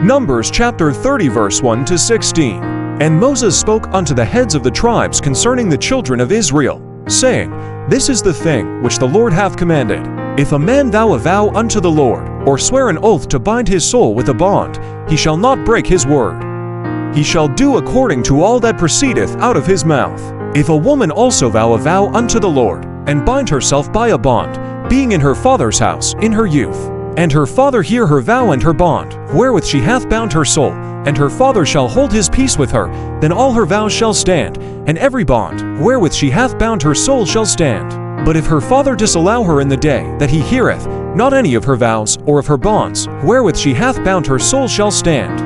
Numbers chapter 30 verse 1 to 16. And Moses spoke unto the heads of the tribes concerning the children of Israel, saying, This is the thing which the Lord hath commanded. If a man vow a vow unto the Lord, or swear an oath to bind his soul with a bond, he shall not break his word. He shall do according to all that proceedeth out of his mouth. If a woman also vow a vow unto the Lord, and bind herself by a bond, being in her father's house in her youth, and her father hear her vow and her bond, wherewith she hath bound her soul, and her father shall hold his peace with her, then all her vows shall stand, and every bond, wherewith she hath bound her soul shall stand. But if her father disallow her in the day that he heareth, not any of her vows, or of her bonds, wherewith she hath bound her soul shall stand.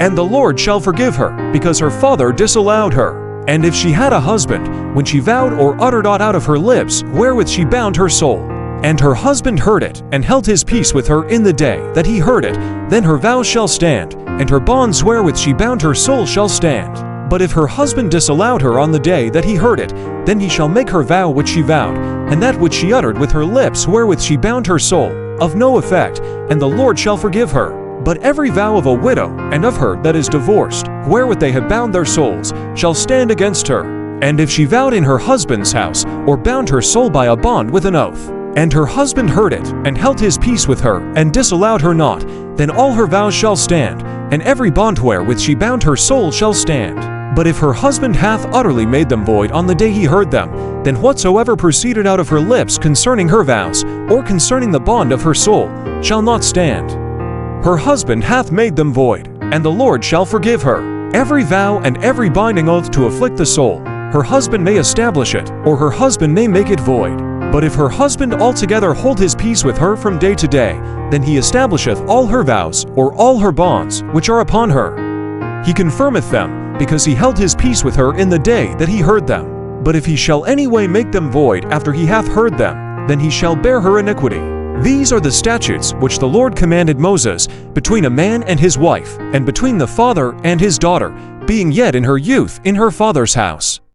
And the Lord shall forgive her, because her father disallowed her. And if she had a husband, when she vowed or uttered aught out of her lips, wherewith she bound her soul, and her husband heard it, and held his peace with her in the day that he heard it, then her vows shall stand, and her bonds wherewith she bound her soul shall stand. But if her husband disallowed her on the day that he heard it, then he shall make her vow which she vowed, and that which she uttered with her lips wherewith she bound her soul, of no effect, and the Lord shall forgive her. But every vow of a widow, and of her that is divorced, wherewith they have bound their souls, shall stand against her. And if she vowed in her husband's house, or bound her soul by a bond with an oath, and her husband heard it, and held his peace with her, and disallowed her not, then all her vows shall stand, and every bond wherewith she bound her soul shall stand. But if her husband hath utterly made them void on the day he heard them, then whatsoever proceeded out of her lips concerning her vows, or concerning the bond of her soul, shall not stand. Her husband hath made them void, and the Lord shall forgive her. Every vow and every binding oath to afflict the soul, her husband may establish it, or her husband may make it void. But if her husband altogether hold his peace with her from day to day, then he establisheth all her vows, or all her bonds, which are upon her. He confirmeth them, because he held his peace with her in the day that he heard them. But if he shall any way make them void after he hath heard them, then he shall bear her iniquity. These are the statutes which the Lord commanded Moses, between a man and his wife, and between the father and his daughter, being yet in her youth in her father's house.